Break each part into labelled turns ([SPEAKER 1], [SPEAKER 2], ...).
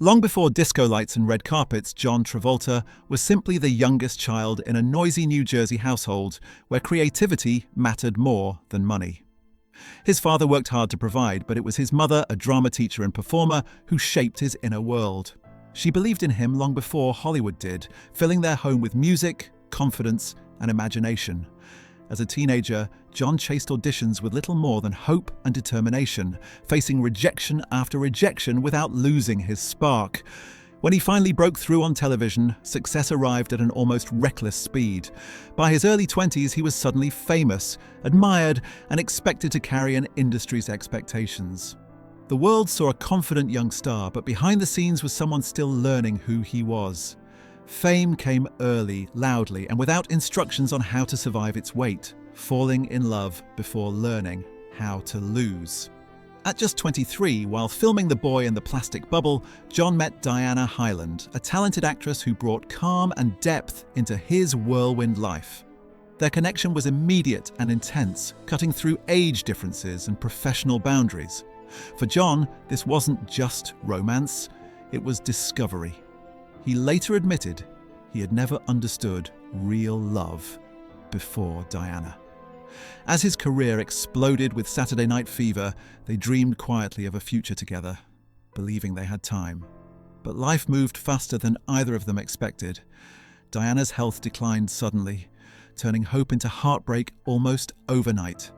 [SPEAKER 1] Long before disco lights and red carpets, John Travolta was simply the youngest child in a noisy New Jersey household where creativity mattered more than money. His father worked hard to provide, but it was his mother, a drama teacher and performer, who shaped his inner world. She believed in him long before Hollywood did, filling their home with music, confidence, and imagination. As a teenager, John chased auditions with little more than hope and determination, facing rejection after rejection without losing his spark. When he finally broke through on television, success arrived at an almost reckless speed. By his early 20s, he was suddenly famous, admired, and expected to carry an industry's expectations. The world saw a confident young star, but behind the scenes was someone still learning who he was. Fame came early, loudly, and without instructions on how to survive its weight, falling in love before learning how to lose. At just 23, while filming The Boy in the Plastic Bubble, John met Diana Hyland, a talented actress who brought calm and depth into his whirlwind life. Their connection was immediate and intense, cutting through age differences and professional boundaries. For John, this wasn't just romance, it was discovery. He later admitted he had never understood real love before Diana. As his career exploded with Saturday Night Fever, they dreamed quietly of a future together, believing they had time. But life moved faster than either of them expected. Diana's health declined suddenly, turning hope into heartbreak almost overnight.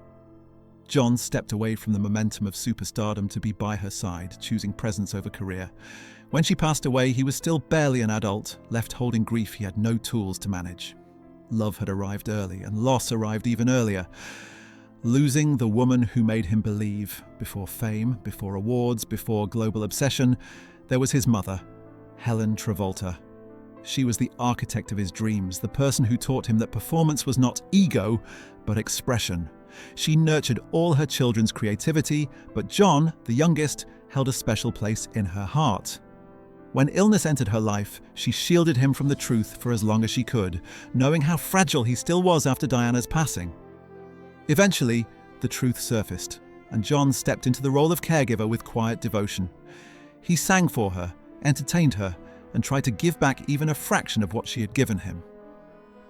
[SPEAKER 1] John stepped away from the momentum of superstardom to be by her side, choosing presence over career. When she passed away, he was still barely an adult, left holding grief he had no tools to manage. Love had arrived early, and loss arrived even earlier. Losing the woman who made him believe, before fame, before awards, before global obsession, there was his mother, Helen Travolta. She was the architect of his dreams, the person who taught him that performance was not ego, but expression. She nurtured all her children's creativity, but John, the youngest, held a special place in her heart. When illness entered her life, she shielded him from the truth for as long as she could, knowing how fragile he still was after Diana's passing. Eventually, the truth surfaced, and John stepped into the role of caregiver with quiet devotion. He sang for her, entertained her, and tried to give back even a fraction of what she had given him.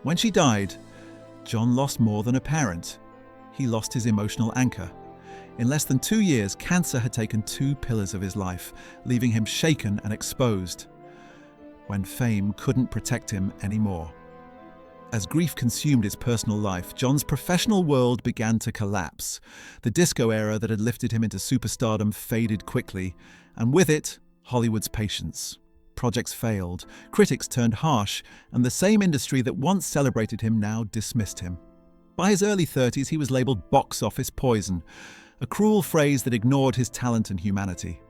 [SPEAKER 1] When she died, John lost more than a parent. He lost his emotional anchor. In less than 2 years, cancer had taken 2 pillars of his life, leaving him shaken and exposed. When fame couldn't protect him anymore. As grief consumed his personal life, John's professional world began to collapse. The disco era that had lifted him into superstardom faded quickly, and with it, Hollywood's patience. Projects failed, critics turned harsh, and the same industry that once celebrated him now dismissed him. By his early 30s, he was labeled box office poison, a cruel phrase that ignored his talent and humanity.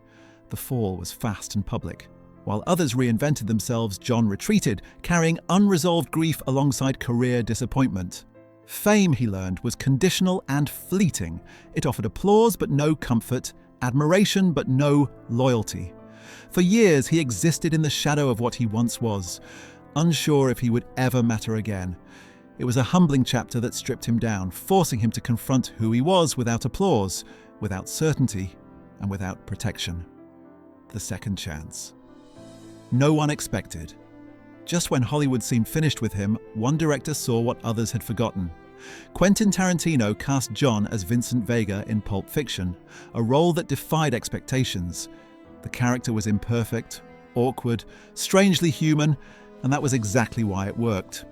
[SPEAKER 1] The fall was fast and public. While others reinvented themselves, John retreated, carrying unresolved grief alongside career disappointment. Fame, he learned, was conditional and fleeting. It offered applause but no comfort, admiration but no loyalty. For years, he existed in the shadow of what he once was, unsure if he would ever matter again. It was a humbling chapter that stripped him down, forcing him to confront who he was without applause, without certainty, and without protection. The second chance. No one expected. Just when Hollywood seemed finished with him, one director saw what others had forgotten. Quentin Tarantino cast John as Vincent Vega in Pulp Fiction, a role that defied expectations. The character was imperfect, awkward, strangely human, and that was exactly why it worked.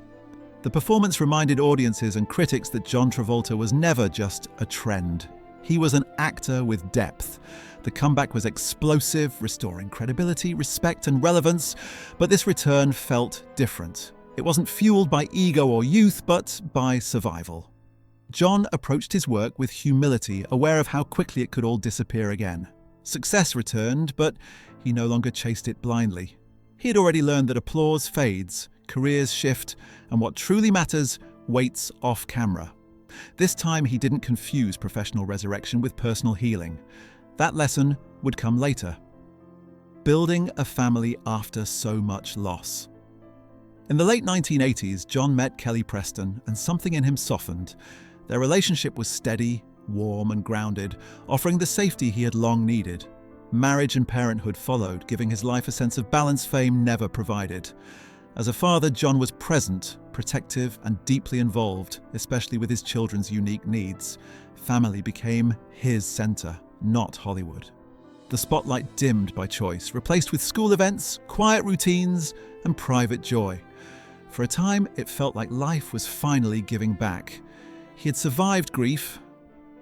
[SPEAKER 1] The performance reminded audiences and critics that John Travolta was never just a trend. He was an actor with depth. The comeback was explosive, restoring credibility, respect, and relevance, but this return felt different. It wasn't fueled by ego or youth, but by survival. John approached his work with humility, aware of how quickly it could all disappear again. Success returned, but he no longer chased it blindly. He had already learned that applause fades, careers shift, and what truly matters waits off camera. This time he didn't confuse professional resurrection with personal healing. That lesson would come later. Building a family after so much loss. In the late 1980s, John met Kelly Preston, and something in him softened. Their relationship was steady, warm, and grounded, offering the safety he had long needed. Marriage and parenthood followed, giving his life a sense of balance fame never provided. As a father, John was present, protective, and deeply involved, especially with his children's unique needs. Family became his center, not Hollywood. The spotlight dimmed by choice, replaced with school events, quiet routines, and private joy. For a time, it felt like life was finally giving back. He had survived grief,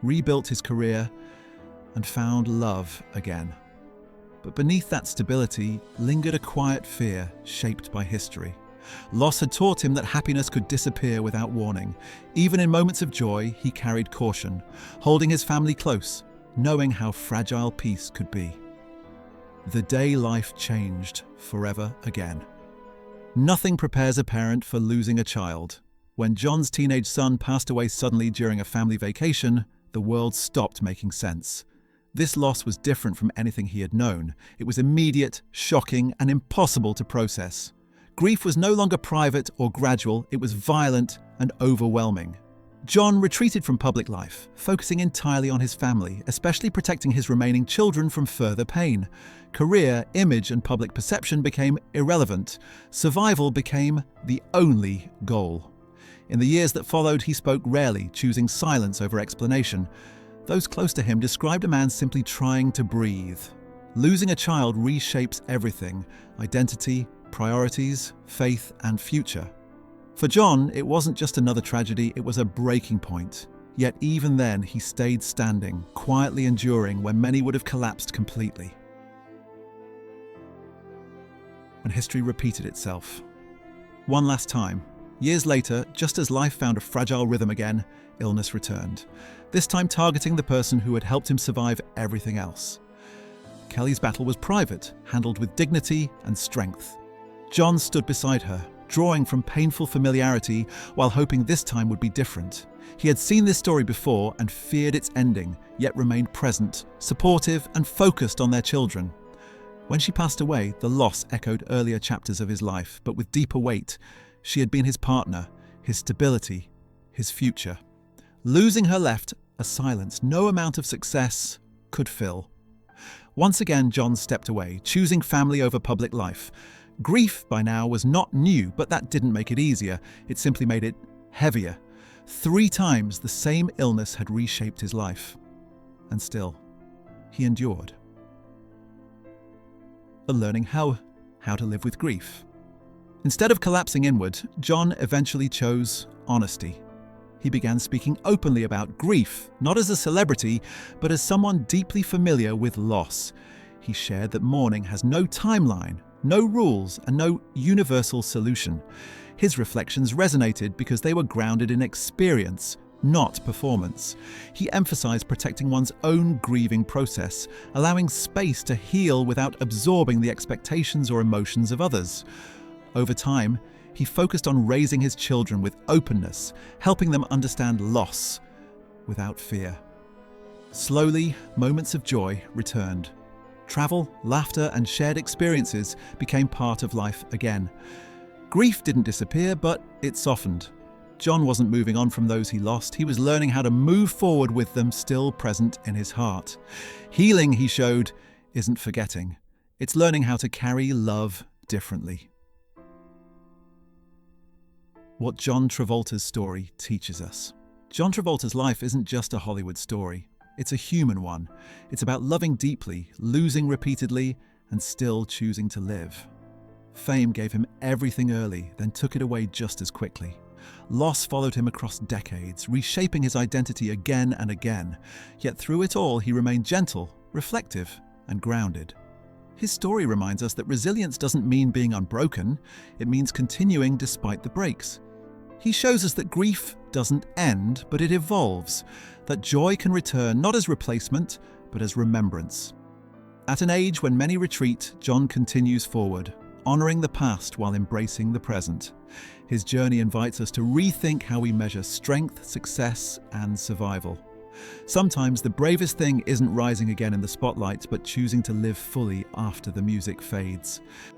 [SPEAKER 1] rebuilt his career, and found love again. But beneath that stability lingered a quiet fear shaped by history. Loss had taught him that happiness could disappear without warning. Even in moments of joy, he carried caution, holding his family close, knowing how fragile peace could be. The day life changed forever again. Nothing prepares a parent for losing a child. When John's teenage son passed away suddenly during a family vacation, the world stopped making sense. This loss was different from anything he had known. It was immediate, shocking, and impossible to process. Grief was no longer private or gradual, it was violent and overwhelming. John retreated from public life, focusing entirely on his family, especially protecting his remaining children from further pain. Career, image, and public perception became irrelevant. Survival became the only goal. In the years that followed, he spoke rarely, choosing silence over explanation. Those close to him described a man simply trying to breathe. Losing a child reshapes everything: identity, priorities, faith, and future. For John, it wasn't just another tragedy, it was a breaking point. Yet even then, he stayed standing, quietly enduring when many would have collapsed completely. And history repeated itself. One last time. Years later, just as life found a fragile rhythm again, illness returned. This time targeting the person who had helped him survive everything else. Kelly's battle was private, handled with dignity and strength. John stood beside her, drawing from painful familiarity while hoping this time would be different. He had seen this story before and feared its ending, yet remained present, supportive, and focused on their children. When she passed away, the loss echoed earlier chapters of his life, but with deeper weight. She had been his partner, his stability, his future. Losing her left a silence no amount of success could fill. Once again, John stepped away, choosing family over public life. Grief by now was not new, but that didn't make it easier. It simply made it heavier. 3 times the same illness had reshaped his life. And still, he endured. Learning how to live with grief. Instead of collapsing inward, John eventually chose honesty. He began speaking openly about grief, not as a celebrity, but as someone deeply familiar with loss. He shared that mourning has no timeline, no rules, and no universal solution. His reflections resonated because they were grounded in experience, not performance. He emphasized protecting one's own grieving process, allowing space to heal without absorbing the expectations or emotions of others. Over time, he focused on raising his children with openness, helping them understand loss without fear. Slowly, moments of joy returned. Travel, laughter, and shared experiences became part of life again. Grief didn't disappear, but it softened. John wasn't moving on from those he lost, he was learning how to move forward with them still present in his heart. Healing, he showed, isn't forgetting. It's learning how to carry love differently. What John Travolta's story teaches us. John Travolta's life isn't just a Hollywood story. It's a human one. It's about loving deeply, losing repeatedly, and still choosing to live. Fame gave him everything early, then took it away just as quickly. Loss followed him across decades, reshaping his identity again and again. Yet through it all, he remained gentle, reflective, and grounded. His story reminds us that resilience doesn't mean being unbroken. It means continuing despite the breaks. He shows us that grief doesn't end, but it evolves. That joy can return not as replacement, but as remembrance. At an age when many retreat, John continues forward, honoring the past while embracing the present. His journey invites us to rethink how we measure strength, success, and survival. Sometimes the bravest thing isn't rising again in the spotlight, but choosing to live fully after the music fades.